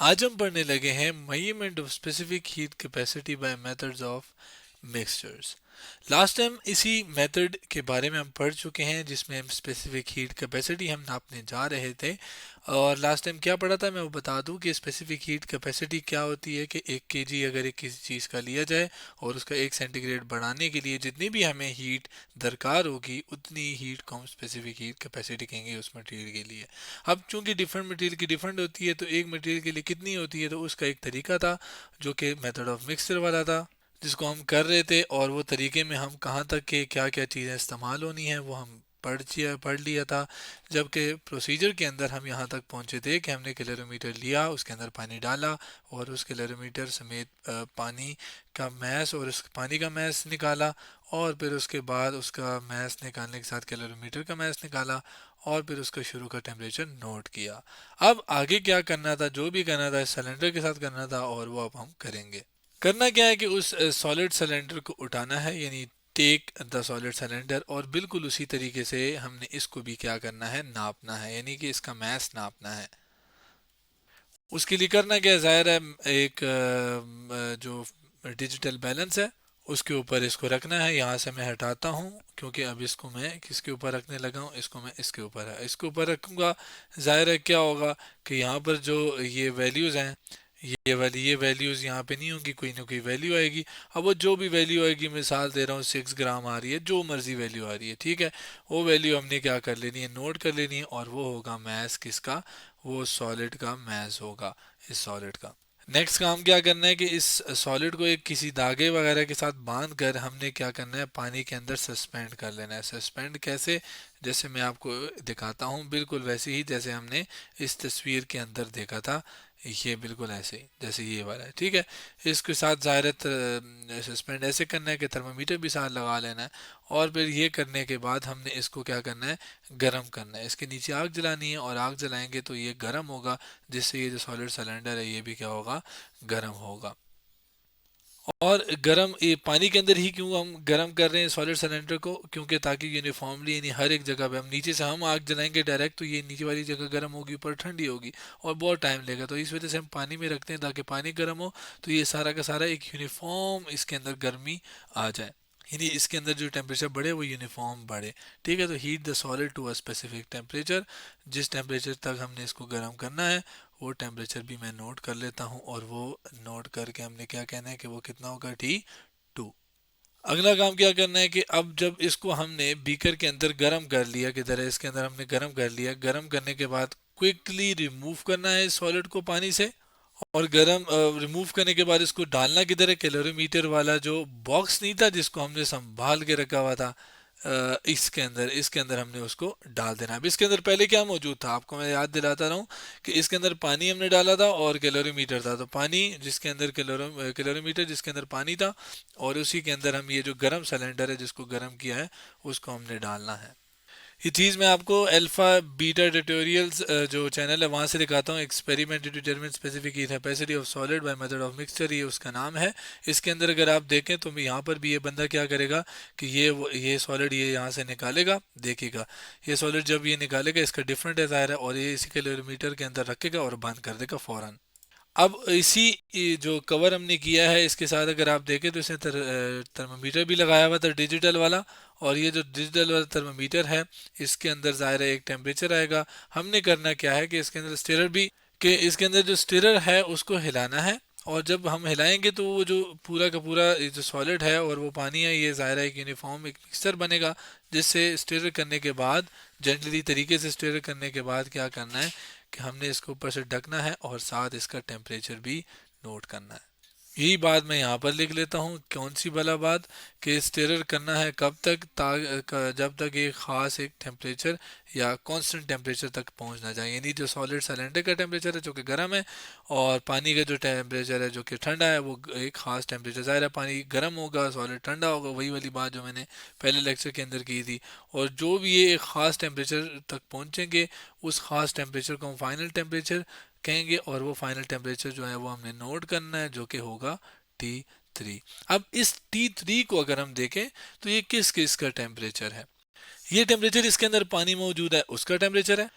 आज हम पढ़ने लगे हैं measurement of specific heat capacity by methods of mixtures. Last time इसी मेथड के बारे में हम पढ़ चुके हैं जिसमें हम स्पेसिफिक हीट कैपेसिटी हम नापने जा रहे थे। और लास्ट टाइम क्या पढ़ा था मैं वो बता दूं कि स्पेसिफिक हीट कैपेसिटी क्या होती है कि 1 kg अगर एक किसी चीज़ का लिया जाए और उसका 1 सेंटीग्रेड बढ़ाने के लिए जितनी भी हमें हीट दरकार होगी उतनी हीट को हम स्पेसिफिक हीट कैपेसिटी कहेंगे उस मटेरियल के लिए। अब चूंकि डिफरेंट मटेरियल की डिफरेंट होती है तो एक मटेरियल के लिए कितनी होती है तो उसका एक तरीका था जो कि मेथड ऑफ मिक्सचर वाला था जिसको हम कर रहे थे। और वो तरीके में हम कहाँ तक के क्या क्या चीज़ें इस्तेमाल होनी है वो हम पढ़ लिया था। जबकि प्रोसीजर के अंदर हम यहाँ तक पहुँचे थे कि हमने कैलोरीमीटर लिया, उसके अंदर पानी डाला और उस कैलोरीमीटर समेत पानी का मैस और उस पानी का मैस निकाला। और फिर उसके बाद उसका मैस निकालने के साथ कैलोरीमीटर का मैस निकाला और फिर उसका शुरू का टेम्परेचर नोट किया। अब आगे क्या करना था, जो भी करना था इस सिलेंडर के साथ करना था और वो अब हम करेंगे। करना क्या है कि उस सॉलिड सिलेंडर को उठाना है, यानी टेक द सॉलिड सिलेंडर, और बिल्कुल उसी तरीके से हमने इसको भी क्या करना है, नापना है, यानी कि इसका मैस नापना है। उसके लिए करना क्या है, ज़ाहिर है एक जो डिजिटल बैलेंस है उसके ऊपर इसको रखना है। यहाँ से मैं हटाता हूँ क्योंकि अब इसको मैं किसके ऊपर रखने लगा हूँ, इसको मैं इसके ऊपर है इसके ऊपर रखूँगा। ज़ाहिर है क्या होगा कि यहाँ पर जो ये वैल्यूज़ हैं ये वैल्यूज़ यहाँ पे नहीं होंगी, कोई ना कोई वैल्यू आएगी। अब वो जो भी वैल्यू आएगी, मिसाल दे रहा हूँ 6 ग्राम आ रही है, जो मर्जी वैल्यू आ रही है, ठीक है, वो वैल्यू हमने क्या कर लेनी है, नोट कर लेनी है। और वो होगा मैस किसका, वो सॉलिड का मैस होगा, इस सॉलिड का। नेक्स्ट काम क्या करना है कि इस सॉलिड को एक किसी धागे वगैरह के साथ बांध कर हमने क्या करना है, पानी के अंदर सस्पेंड कर लेना है। सस्पेंड कैसे, जैसे मैं आपको दिखाता हूँ, बिल्कुल वैसे ही जैसे हमने इस तस्वीर के अंदर देखा था, ये बिल्कुल ऐसे ही जैसे ये वाला है, ठीक है। इसके साथ ज़ाहिर सस्पेंड ऐसे करना है कि थर्मामीटर भी साथ लगा लेना है। और फिर ये करने के बाद हमने इसको क्या करना है, गरम करना है। इसके नीचे आग जलानी है और आग जलाएंगे तो ये गर्म होगा, जिससे ये जो सॉलिड सिलेंडर है ये भी क्या होगा, गर्म होगा। और गर्म ये पानी के अंदर ही क्यों हम गर्म कर रहे हैं सॉलिड सिलेंडर को, क्योंकि ताकि यूनिफॉर्मली यानी हर एक जगह पे, हम नीचे से हम आग जलाएंगे डायरेक्ट तो ये नीचे वाली जगह गर्म होगी, ऊपर ठंडी होगी और बहुत टाइम लेगा। तो इस वजह से हम पानी में रखते हैं ताकि पानी गर्म हो तो ये सारा का सारा एक यूनिफॉर्म इसके अंदर गर्मी आ जाए, यानी इसके अंदर जो टेम्परेचर बढ़े वो यूनिफॉर्म बढ़े, ठीक है। तो heat the solid to a specific temperature, जिस टेम्परेचर तक हमने इसको गर्म करना है वो टेम्परेचर भी मैं नोट कर लेता हूँ। और वो नोट करके हमने क्या कहना है कि वो कितना होगा, T2। अगला काम क्या करना है कि अब जब इसको हमने बीकर के अंदर गर्म कर लिया, की तरह इसके अंदर हमने गर्म कर लिया, गर्म करने के बाद क्विकली रिमूव करना है इस सॉलिड को पानी से। और गरम रिमूव करने के बाद इसको डालना किधर है, कैलोरीमीटर वाला जो बॉक्स नहीं था जिसको हमने संभाल के रखा हुआ था, इसके अंदर हमने उसको डाल देना। अब इसके अंदर पहले क्या मौजूद था, आपको मैं याद दिलाता रहा हूँ कि इसके अंदर पानी हमने डाला था और कैलोरीमीटर था। तो पानी जिसके अंदर कैलोरीमीटर जिसके अंदर पानी था, और उसी के अंदर हम ये जो गर्म सिलेंडर है जिसको गर्म किया है उसको हमने डालना है। ये चीज़ मैं आपको अल्फ़ा बीटा ट्यूटोरियल्स जो चैनल है वहाँ से दिखाता हूँ। Experiment to determine specific heat capacity of solid by method of mixture, ये उसका नाम है। इसके अंदर अगर आप देखें तो यहाँ पर भी ये बंदा क्या करेगा कि ये सॉलिड ये यहाँ से निकालेगा, देखिएगा ये सॉलिड जब ये निकालेगा इसका डिफरेंट है ज़ाहिर है, और ये इसी कैलोरीमीटर के अंदर रखेगा और बंद कर देगा फ़ौरन। अब इसी ये जो कवर हमने किया है इसके साथ अगर आप देखें तो इसने थर्मामीटर भी लगाया हुआ था डिजिटल वाला। और ये जो डिजिटल वाला थर्मामीटर है इसके अंदर ज़ाहिर है एक टेम्परेचर आएगा। हमने करना क्या है कि इसके अंदर स्टिरर भी, कि इसके अंदर जो स्टिरर है उसको हिलाना है। और जब हम हिलाएंगे तो वो जो पूरा का पूरा ये जो सॉलिड है और वो पानी है ये ज़ाहिर है एक यूनिफॉर्म एक मिक्सचर बनेगा, जिससे स्टिर करने के बाद, जेंटली तरीके से स्टिर करने के बाद क्या करना है कि हमने इसको ऊपर से ढकना है और साथ इसका टेम्परेचर भी नोट करना है। यही बात मैं यहाँ पर लिख लेता हूँ, कौन सी भला बात, कि स्टेरर करना है कब तक, जब तक एक ख़ास एक टेम्परेचर या कांस्टेंट टेम्परेचर तक पहुँच ना जाए, यानी जो सॉलिड सिलेंडर का टेम्परेचर है जो कि गर्म है और पानी का जो टेम्परेचर है जो कि ठंडा है वो एक ख़ास टेम्परेचर। ज़ाहिर है पानी गर्म होगा सॉलिड ठंडा होगा, वही वाली बात जो मैंने पहले लेक्चर के अंदर की थी। और जो भी ये एक ख़ास टेम्परेचर तक पहुँचेंगे उस ख़ास टेम्परेचर को हम फाइनल टेम्परेचर कहेंगे। और वो फाइनल टेम्परेचर जो है वो हमने नोट करना है जो कि होगा T3। अब इस T3 को अगर हम देखें तो ये किस किस का टेम्परेचर है, ये टेम्परेचर इसके अंदर पानी मौजूद है उसका टेम्परेचर है।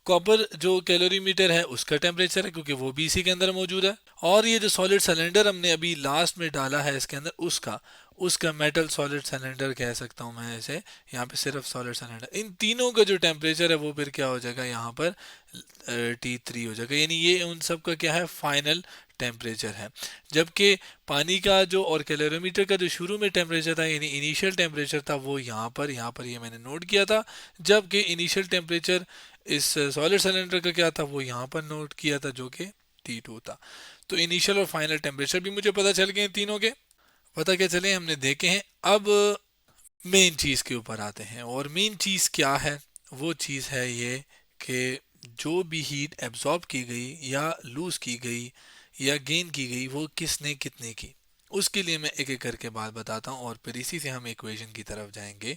कॉपर जो कैलोरीमीटर है उसका टेम्परेचर है क्योंकि वो भी इसी के अंदर मौजूद है। और ये जो सॉलिड सिलेंडर हमने अभी लास्ट में डाला है इसके अंदर, उसका उसका मेटल सॉलिड सिलेंडर कह सकता हूँ मैं इसे, यहाँ पे सिर्फ सॉलिड सिलेंडर। इन तीनों का जो टेम्परेचर है वो फिर क्या हो जाएगा यहाँ पर T3 हो जाएगा, यानी ये उन सब का क्या है, फाइनल टेम्परेचर है। जबकि पानी का जो और कैलोरीमीटर का जो शुरू में टेम्परेचर था यानी इनिशियल टेम्परेचर था वो यहाँ पर ये मैंने नोट किया था। जबकि इनिशियल टेम्परेचर इस सॉलिड सिलेंडर का क्या था वो यहाँ पर नोट किया था जो कि T2 था। तो इनिशियल और फाइनल टेम्परेचर भी मुझे पता चल गए हैं तीनों के। पता क्या चले हमने देखे हैं। अब मेन चीज़ के ऊपर आते हैं, और मेन चीज़ क्या है, वो चीज़ है ये कि जो भी हीट एब्जॉर्ब की गई या लूज की गई या गेन की गई वो किसने कितने की, उसके लिए मैं एक एक करके बात बताता हूँ और फिर इसी से हम इक्वेशन की तरफ जाएंगे,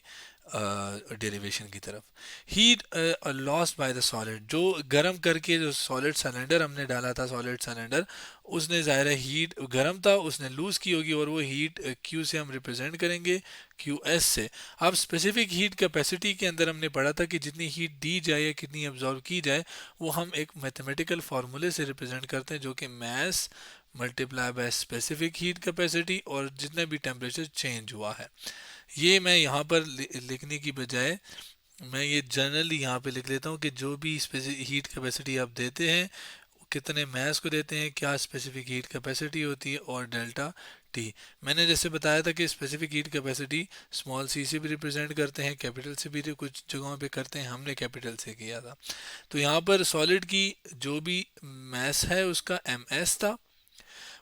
डेरिवेशन की तरफ। Heat lost by the solid, जो गर्म करके जो सॉलिड सिलेंडर हमने डाला था, सॉलिड सिलेंडर उसने ज़ाहिर है हीट गर्म था उसने लूज़ की होगी, और वो हीट क्यू से हम रिप्रेजेंट करेंगे, क्यू एस से। अब स्पेसिफिक हीट कैपेसिटी के अंदर हमने पढ़ा था कि जितनी हीट दी जाए या कितनी एब्जॉर्व की जाए वो हम एक मैथमेटिकल फार्मूले से रिप्रेजेंट करते हैं जो कि mass multiply by specific heat capacity और जितना भी टेम्परेचर चेंज हुआ है। ये मैं यहाँ पर लिखने की बजाय मैं ये जनरली यहाँ पे लिख लेता हूँ कि जो भी स्पेसिफिक हीट कैपेसिटी आप देते हैं कितने मैस को देते हैं, क्या स्पेसिफिक हीट कैपेसिटी होती है, और डेल्टा टी। मैंने जैसे बताया था कि specific heat capacity small C से भी रिप्रेजेंट करते हैं, कैपिटल से भी कुछ जगहों पे करते हैं, हमने कैपिटल से किया था। तो यहाँ पर सॉलिड की जो भी मैस है उसका एम एस था,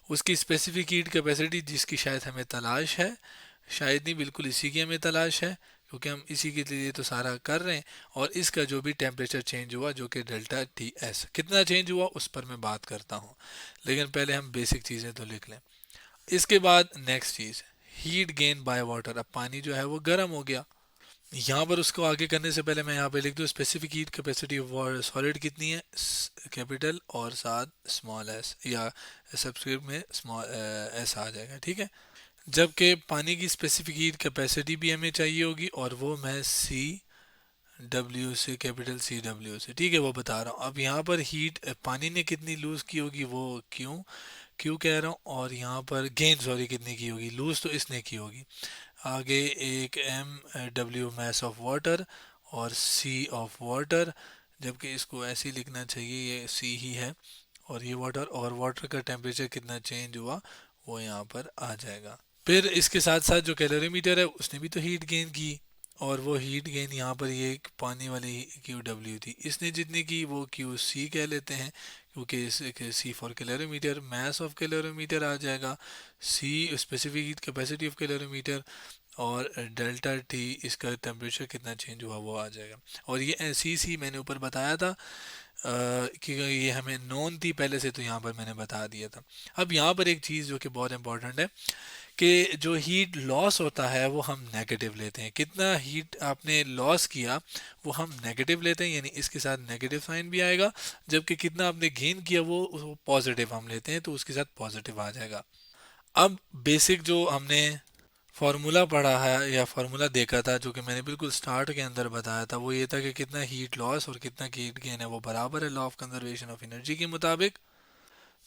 उसकी स्पेसिफिक हीट कैपेसिटी जिसकी शायद हमें तलाश है, शायद नहीं बिल्कुल इसी की हमें तलाश है क्योंकि हम इसी के लिए तो सारा कर रहे हैं, और इसका जो भी टेम्परेचर चेंज हुआ जो कि डेल्टा टी एस कितना चेंज हुआ उस पर मैं बात करता हूँ, लेकिन पहले हम बेसिक चीज़ें तो लिख लें। इसके बाद next cheese, heat gain by water. अब पानी जो है वो गर्म हो गया, यहाँ पर उसको आगे करने से पहले मैं यहाँ पे लिख दूँ specific heat capacity of solid कितनी है, कैपिटल और साथ स्मॉल एस, या सब्सक्रिप्ट में स्मॉल एस आ जाएगा, ठीक है। जबकि पानी की स्पेसिफिक हीट कैपेसिटी भी हमें चाहिए होगी और वो मैं सी डब्ल्यू से, कैपिटल सी डब्ल्यू से, ठीक है, वो बता रहा हूँ। अब यहाँ पर हीट पानी ने कितनी लूज़ की होगी वो क्यों क्यों कह रहा हूँ, और यहाँ पर गेन सॉरी कितनी की होगी, लूज़ तो इसने की होगी। आगे एक M W mass of water और सी ऑफ वाटर, जबकि इसको ऐसे ही लिखना चाहिए, ये सी ही है और ये वाटर, और वाटर का टेम्परेचर कितना चेंज हुआ वो यहाँ पर आ जाएगा। फिर इसके साथ साथ जो कैलोरीमीटर है उसने भी तो हीट गेन की, और वो हीट गेन यहाँ पर ये पानी वाली क्यू डब्ल्यू थी, इसने जितनी की वो क्यू सी कह लेते हैं क्योंकि C for calorimeter, mass of calorimeter आ जाएगा, C specific heat capacity of calorimeter, और डेल्टा टी इसका टेम्परेचर कितना चेंज हुआ वो आ जाएगा। और ये सी सी मैंने ऊपर बताया था कि ये हमें नोन थी पहले से, तो यहाँ पर मैंने बता दिया था। अब यहाँ पर एक चीज़ जो कि बहुत इंपॉर्टेंट है कि जो हीट लॉस होता है वो हम नेगेटिव लेते हैं, कितना हीट आपने लॉस किया वो हम नेगेटिव लेते हैं, यानी इसके साथ नेगेटिव साइन भी आएगा। जबकि कितना आपने गेन किया वो पॉजिटिव हम लेते हैं तो उसके साथ पॉजिटिव आ जाएगा। अब बेसिक जो हमने फार्मूला पढ़ा है या फार्मूला देखा था जो कि मैंने बिल्कुल स्टार्ट के अंदर बताया था, वो ये था कि कितना हीट लॉस और कितना हीट गेन है वो बराबर है law of conservation of energy के मुताबिक।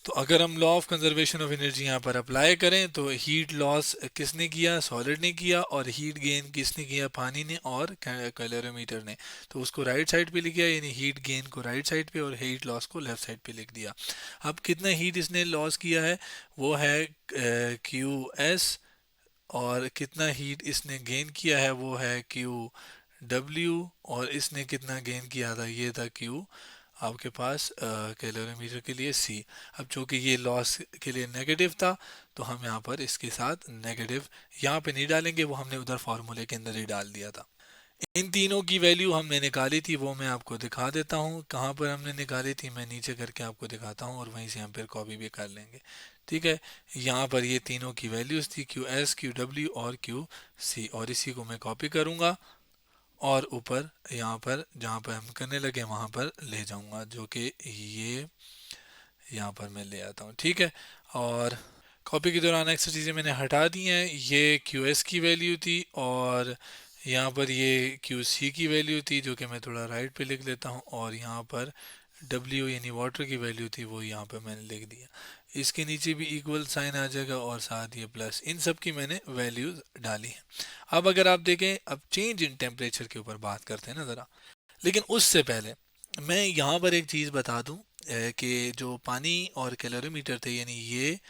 तो अगर हम law of conservation of energy यहाँ पर अप्लाई करें तो हीट लॉस किसने किया, सॉलिड ने किया, और हीट गेन किसने किया, पानी ने और कैलोरीमीटर ने। तो उसको राइट साइड पे लिख दिया, यानी हीट गेन को राइट साइड पे और हीट लॉस को लेफ्ट साइड पे लिख दिया। अब कितना हीट इसने लॉस किया है वो है क्यू एस, और कितना हीट इसने गेन किया है वो है क्यू डब्ल्यू, और इसने कितना गेन किया था ये था क्यू आपके पास कैलोरीमीटर के लिए सी। अब चूंकि ये लॉस के लिए नेगेटिव था तो हम यहाँ पर इसके साथ नेगेटिव यहाँ पे नहीं डालेंगे, वो हमने उधर फार्मूले के अंदर ही डाल दिया था। इन तीनों की वैल्यू हमने निकाली थी वो मैं आपको दिखा देता हूँ कहाँ पर हमने निकाली थी, मैं नीचे करके आपको दिखाता हूँ और वहीं से हम फिर कॉपी भी कर लेंगे, ठीक है। यहाँ पर ये तीनों की वैल्यूज थी क्यू एस, क्यू डब्ल्यू और क्यू सी, और इसी को मैं कॉपी करूँगा और ऊपर यहाँ पर जहाँ पर हम करने लगे वहाँ पर ले जाऊँगा, जो कि ये यहाँ पर मैं ले आता हूँ, ठीक है। और कॉपी के दौरान एक्स्ट्रा चीज़ें मैंने हटा दी हैं, ये क्यू एस की वैल्यू थी और यहाँ पर ये क्यू सी की वैल्यू थी जो कि मैं थोड़ा राइट पे लिख लेता हूँ, और यहाँ पर डब्ल्यू यानी वाटर की वैल्यू थी वो यहाँ पे मैंने लिख दिया। इसके नीचे भी इक्वल साइन आ जाएगा और साथ ये प्लस, इन सब की मैंने वैल्यूज डाली है। अब अगर आप देखें, अब चेंज इन टेम्परेचर के ऊपर बात करते हैं ना ज़रा, लेकिन उससे पहले मैं यहाँ पर एक चीज़ बता दूँ कि जो पानी और कैलोरीमीटर थे, यानी ये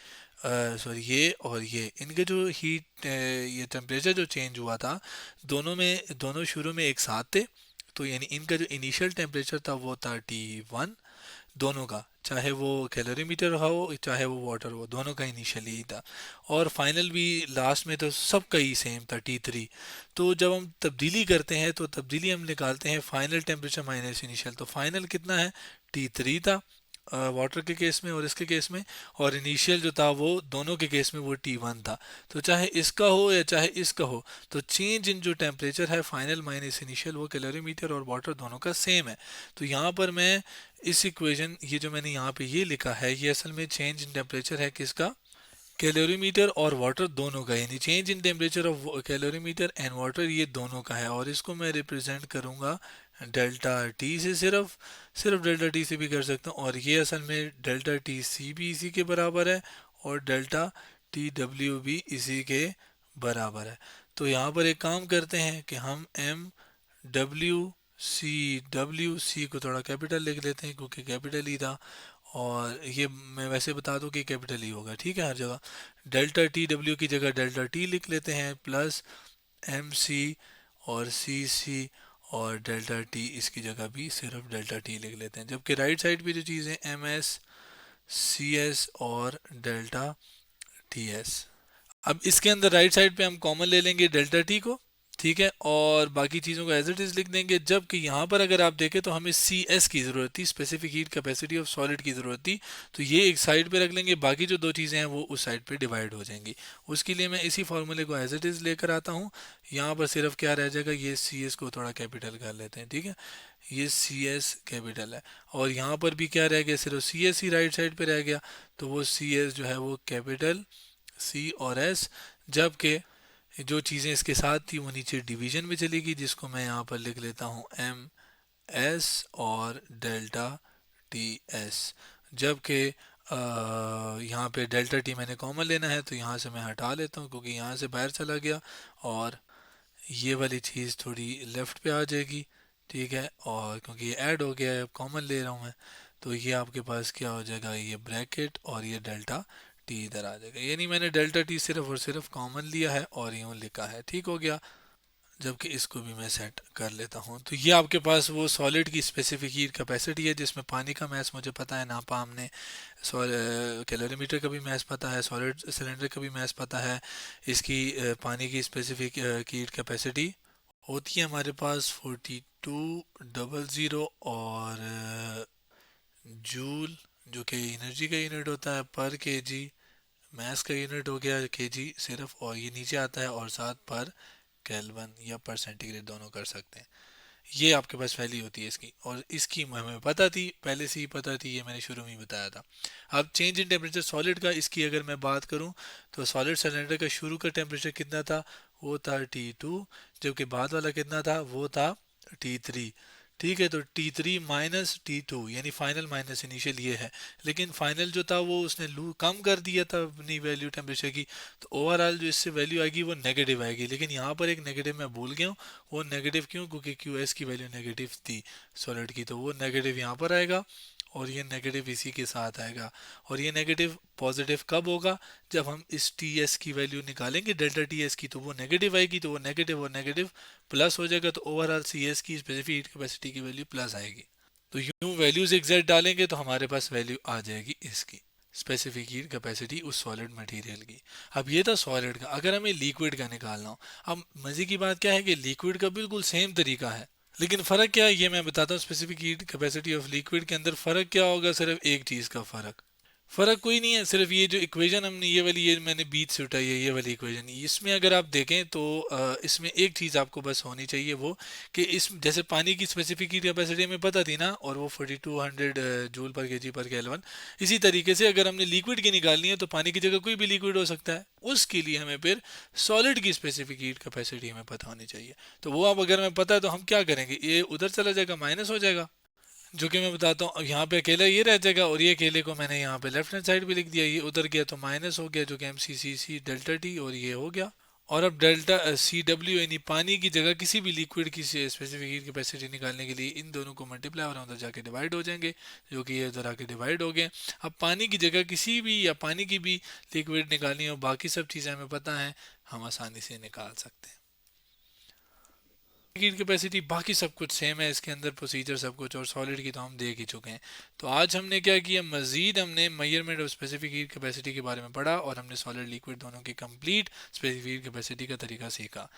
सॉरी ये और ये इनके जो हीट ये टेम्परेचर जो चेंज हुआ था, दोनों शुरू में एक साथ थे। तो यानी इनका जो इनिशियल टेम्परेचर था वो था T1, दोनों का, चाहे वो कैलोरीमीटर हो चाहे वो वाटर हो, दोनों का इनिशियली ही था। और फाइनल भी लास्ट में तो सबका ही सेम था T3। तो जब हम तब्दीली करते हैं तो तब्दीली हम निकालते हैं फाइनल टेम्परेचर माइनस इनिशियल, तो फाइनल कितना है, T3 था वाटर के केस में और इसके केस में, और इनिशियल जो था वो दोनों के केस में वो T1 था। तो चाहे इसका हो या चाहे इसका हो, तो चेंज इन जो टेम्परेचर है फाइनल माइनस इनिशियल, वो कैलोरीमीटर और वाटर दोनों का सेम है। तो यहाँ पर मैं इस इक्वेशन, ये जो मैंने यहाँ पे ये लिखा है, ये असल में चेंज इन टेम्परेचर है किसका, कैलोरीमीटर और वाटर दोनों का, यानी change in temperature of calorimeter and water ये दोनों का है। और इसको मैं रिप्रेजेंट करूँगा डेल्टा टी से, सिर्फ डेल्टा टी से भी कर सकता हूँ, और ये असल में डेल्टा टी सी भी इसी के बराबर है और डेल्टा टी डब्ल्यू भी इसी के बराबर है। तो यहाँ पर एक काम करते हैं कि हम एम डब्ल्यू सी को थोड़ा कैपिटल लिख लेते हैं क्योंकि कैपिटल ही था, और ये मैं वैसे बता दूं कि कैपिटल ही होगा, ठीक है हर जगह। डेल्टा टी डब्ल्यू की जगह डेल्टा टी लिख लेते हैं, प्लस एम सी और सी और डेल्टा टी इसकी जगह भी सिर्फ डेल्टा टी लिख लेते हैं। जबकि राइट साइड पे जो चीज़ें एम एस सी एस और डेल्टा टी एस, अब इसके अंदर राइट साइड पे हम कॉमन ले लेंगे डेल्टा टी को, ठीक है, और बाकी चीज़ों को एज इट इज़ लिख देंगे। जबकि यहाँ पर अगर आप देखें तो हमें सी एस की ज़रूरत थी, specific heat capacity of solid की ज़रूरत थी। तो ये एक साइड पे रख लेंगे, बाकी जो दो चीज़ें हैं वो उस साइड पे डिवाइड हो जाएंगी। उसके लिए मैं इसी फार्मूले को एज इट इज़ लेकर आता हूँ। यहाँ पर सिर्फ क्या रह जाएगा, ये सी एस को थोड़ा कैपिटल कर लेते हैं, ठीक है, ये सी एस कैपिटल है। और यहाँ पर भी क्या रह गया, सिर्फ सी एस ही राइट साइड पे रह गया, तो वो सी एस जो है वो कैपिटल सी और एस। जबकि जो चीज़ें इसके साथ थी वो नीचे डिवीजन में चली गई, जिसको मैं यहाँ पर लिख लेता हूँ एम एस और डेल्टा टी एस। जबकि यहाँ पे डेल्टा टी मैंने कॉमन लेना है, तो यहाँ से मैं हटा लेता हूँ क्योंकि यहाँ से बाहर चला गया, और ये वाली चीज़ थोड़ी लेफ़्ट पे आ जाएगी, ठीक है, और क्योंकि ये ऐड हो गया है अब कॉमन ले रहा हूँ मैं, तो ये आपके पास क्या हो जाएगा, ये ब्रैकेट और ये डेल्टा टी इधर आ जाएगा। यानी मैंने डेल्टा टी सिर्फ और सिर्फ कॉमन लिया है और यूँ लिखा है, ठीक हो गया। जबकि इसको भी मैं सेट कर लेता हूँ, तो ये आपके पास वो सॉलिड की स्पेसिफिक हीट कैपेसिटी है जिसमें पानी का मैस मुझे पता है नापा हमने, कैलोरीमीटर का भी मैस पता है, सॉलिड सिलेंडर का भी मैस पता है, इसकी पानी की स्पेसिफिक हीट कैपेसिटी होती है हमारे पास 4200, और जूल जो कि एनर्जी का यूनिट होता है पर केजी, मैस का यूनिट हो गया केजी सिर्फ, और ये नीचे आता है और साथ पर केल्विन या पर सेंटीग्रेड दोनों कर सकते हैं। ये आपके पास वैल्यू होती है इसकी, और इसकी हमें पता थी, पहले से ही पता थी, ये मैंने शुरू में ही बताया था। अब चेंज इन टेम्परेचर सॉलिड का, इसकी अगर मैं बात करूं तो सॉलिड सिलेंडर का शुरू का टेम्परेचर कितना था, वो था T2, जबकि बाद वाला कितना था, वो था T3। ठीक है, तो T3 माइनस T2 यानी फाइनल माइनस इनिशियल ये है, लेकिन फाइनल जो था वो उसने लू कम कर दिया था अपनी वैल्यू टेम्परेचर की, तो ओवरऑल जो इससे वैल्यू आएगी वो नेगेटिव आएगी। लेकिन यहाँ पर एक नेगेटिव मैं भूल गया हूँ, वो नेगेटिव क्यों, क्योंकि क्यू एस की वैल्यू नेगेटिव थी सॉलिड की, तो वो नेगेटिव यहाँ पर आएगा और ये नेगेटिव इसी के साथ आएगा। और ये नेगेटिव पॉजिटिव कब होगा, जब हम इस टी एस की वैल्यू निकालेंगे डेल्टा टी एस की, तो वो नेगेटिव आएगी, तो वो नेगेटिव और नेगेटिव प्लस हो जाएगा, तो ओवरऑल सी एस की स्पेसिफिक हीट कैपेसिटी की वैल्यू प्लस आएगी। तो यूँ वैल्यूज एग्जैक्ट डालेंगे तो हमारे पास वैल्यू आ जाएगी इसकी स्पेसिफिक हीट कैपेसिटी उस सॉलिड मटेरियल की। अब ये था सॉलिड का। अगर हमें लिक्विड का निकालना हो, अब मज़े की बात क्या है कि लिक्विड का बिल्कुल सेम तरीका है, लेकिन फ़र्क क्या है ये मैं बताता हूँ। Specific heat capacity of liquid के अंदर फ़र्क क्या होगा, सिर्फ एक चीज़ का फ़र्क, फ़र्क कोई नहीं है, सिर्फ ये जो इक्वेशन हमने ये वाली, ये मैंने बीच से उठाई है, ये वाली इक्वेशन, इसमें अगर आप देखें तो इसमें एक चीज़ आपको बस होनी चाहिए, वो कि इस जैसे पानी की स्पेसिफिक हीट कैपेसिटी हमें पता थी ना, और वो 4200 जूल पर केजी पर केल्विन। इसी तरीके से अगर हमने लिक्विड की निकालनी है तो पानी की जगह कोई भी लिक्विड हो सकता है, उसके लिए हमें फिर सॉलिड की स्पेसिफिक हीट कैपेसिटी हमें पता होनी चाहिए। तो वो अब अगर हमें पता है तो हम क्या करेंगे, ये उधर चला जाएगा, माइनस हो जाएगा, जो कि मैं बताता हूँ। अब यहाँ पे अकेला ये रह जाएगा, और ये अकेले को मैंने यहाँ पे लेफ्ट हैंड साइड पे लिख दिया, ये उधर गया तो माइनस हो गया, जो कि एम सी सी सी डेल्टा टी, और ये हो गया। और अब डेल्टा सी डब्ल्यू यानी पानी की जगह किसी भी लिक्विड की स्पेसिफिक हीट कैपेसिटी निकालने के लिए इन दोनों को मल्टीप्लाई और उधर जाके डिवाइड हो जाएंगे, जो कि ये उधर आके डिवाइड हो गए। अब पानी की जगह किसी भी या पानी की भी लिक्विड निकालनी हो, बाकी सब चीज़ें हमें पता है, हम आसानी से निकाल सकते हैं। हीट कैपेसिटी बाकी सब कुछ सेम है इसके अंदर, प्रोसीजर सब कुछ, और सॉलिड की तो हम देख ही चुके हैं। तो आज हमने क्या किया, मजीद हमने measurement of specific heat capacity के बारे में पढ़ा, और हमने सॉलिड लिक्विड दोनों की कंप्लीट स्पेसिफिक हीट कैपेसिटी का तरीका सीखा।